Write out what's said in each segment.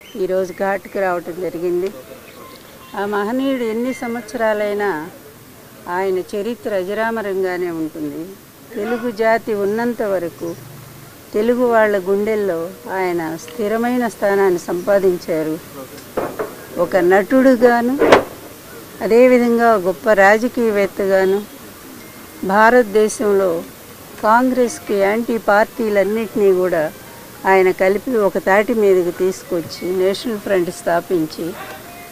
ఈరోజు ఘాట్కి రావటం జరిగింది. ఆ మహనీయుడు ఎన్ని సంవత్సరాలైనా ఆయన చరిత్ర అజరామరంగానే ఉంటుంది. తెలుగు జాతి ఉన్నంత వరకు తెలుగు వాళ్ళ గుండెల్లో ఆయన స్థిరమైన స్థానాన్ని సంపాదించారు. ఒక నటుడుగాను, అదేవిధంగా గొప్ప రాజకీయవేత్తగాను భారతదేశంలో కాంగ్రెస్కి యాంటీ పార్టీలన్నింటినీ కూడా ఆయన కలిపి ఒక తాటి మీదకి తీసుకొచ్చి నేషనల్ ఫ్రంట్ స్థాపించి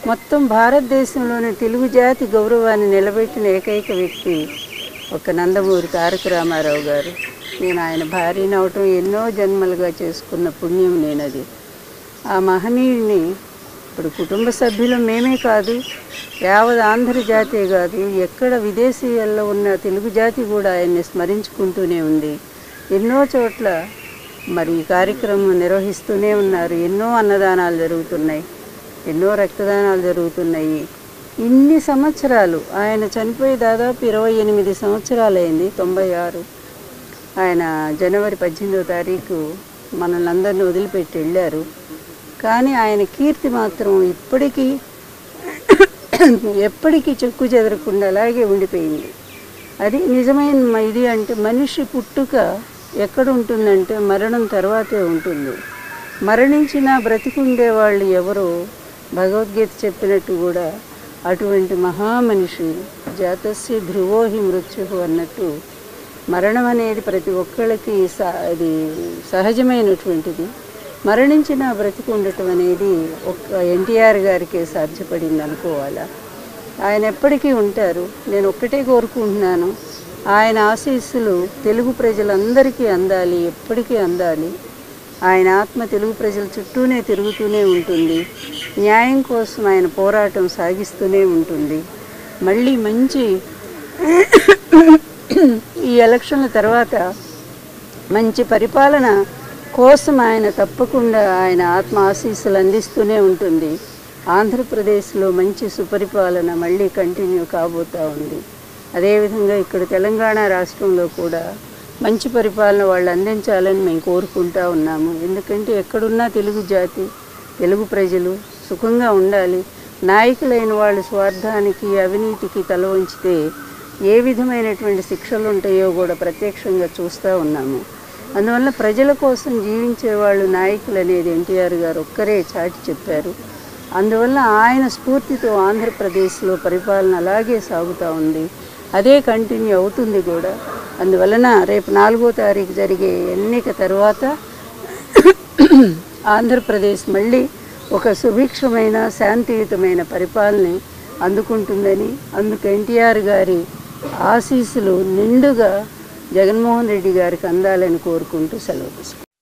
మొత్తం భారతదేశంలోని తెలుగు జాతి గౌరవాన్ని నిలబెట్టిన ఏకైక వ్యక్తి ఒక నందమూరి తారక రామారావు గారు. నేను ఆయన భార్యని అవటం ఎన్నో జన్మలుగా చేసుకున్న పుణ్యం నేనది. ఆ మహనీయుడిని ఇప్పుడు కుటుంబ సభ్యులు మేమే కాదు, యావత్ ఆంధ్ర జాతే కాదు, ఎక్కడ విదేశీయాల్లో ఉన్న తెలుగు జాతి కూడా ఆయన్ని స్మరించుకుంటూనే ఉంది. ఎన్నో చోట్ల మరి ఈ కార్యక్రమం నిర్వహిస్తూనే ఉన్నారు. ఎన్నో అన్నదానాలు జరుగుతున్నాయి, ఎన్నో రక్తదానాలు జరుగుతున్నాయి. ఇన్ని సంవత్సరాలు ఆయన చనిపోయి దాదాపు 28 సంవత్సరాలైంది. 96 ఆయన జనవరి 18వ తారీఖు మనల్ని అందరినీ వదిలిపెట్టి వెళ్ళారు. కానీ ఆయన కీర్తి మాత్రం ఎప్పటికీ చెక్కు చెదరకుండా అలాగే ఉండిపోయింది. అది నిజమైన ఇది. అంటే మనిషి పుట్టుక ఎక్కడ ఉంటుందంటే మరణం తర్వాతే ఉంటుంది. మరణించినా బ్రతికుండే వాళ్ళు ఎవరో భగవద్గీత చెప్పినట్టు కూడా అటువంటి మహామనిషి జాతస్య ధ్రువోహి మృత్యు అన్నట్టు మరణం అనేది ప్రతి ఒక్కళ్ళకి అది సహజమైనటువంటిది. మరణించినా బ్రతికి ఉండటం అనేది ఒక్క ఎన్టీఆర్ గారికే సాధ్యపడింది అనుకోవాలా. ఆయన ఎప్పటికీ ఉంటారు. నేను ఒక్కటే కోరుకుంటున్నాను, ఆయన ఆశీస్సులు తెలుగు ప్రజలందరికీ అందాలి, ఎప్పటికీ అందాలి. ఆయన ఆత్మ తెలుగు ప్రజల చుట్టూనే తిరుగుతూనే ఉంటుంది. న్యాయం కోసం ఆయన పోరాటం సాగిస్తూనే ఉంటుంది. మళ్ళీ మంచి ఈ ఎలక్షన్ల తర్వాత మంచి పరిపాలన కోసం ఆయన తప్పకుండా ఆయన ఆత్మ ఆశీస్సులు అందిస్తూనే ఉంటుంది. ఆంధ్రప్రదేశ్లో మంచి సుపరిపాలన మళ్ళీ కంటిన్యూ కాబోతూ ఉంది. అదేవిధంగా ఇక్కడ తెలంగాణ రాష్ట్రంలో కూడా మంచి పరిపాలన వాళ్ళు అందించాలని మేము కోరుకుంటూ ఉన్నాము. ఎందుకంటే ఎక్కడున్నా తెలుగు జాతి, తెలుగు ప్రజలు సుఖంగా ఉండాలి. నాయకులైన వాళ్ళు స్వార్థానికి, అవినీతికి తల వంచితే ఏ విధమైనటువంటి శిక్షలు ఉంటాయో కూడా ప్రత్యక్షంగా చూస్తూ ఉన్నాము. అందువల్ల ప్రజల కోసం జీవించేవాళ్ళు నాయకులు అనేది ఎన్టీఆర్ గారు ఒక్కరే చాటి చెప్పారు. అందువల్ల ఆయన స్ఫూర్తితో ఆంధ్రప్రదేశ్లో పరిపాలన అలాగే సాగుతూ ఉంది. అదే కంటిన్యూ అవుతుంది కూడా. అందువలన రేపు 4వ తారీఖు జరిగే ఎన్నిక తర్వాత ఆంధ్రప్రదేశ్ మళ్ళీ ఒక సుభిక్షమైన శాంతియుతమైన పరిపాలన అందుకుంటుందని, అందుకు ఎన్టీఆర్ గారి ఆశీస్సులు నిండుగా జగన్మోహన్ రెడ్డి గారికి అందాలని కోరుకుంటూ సెలవు తీసుకుంటాను.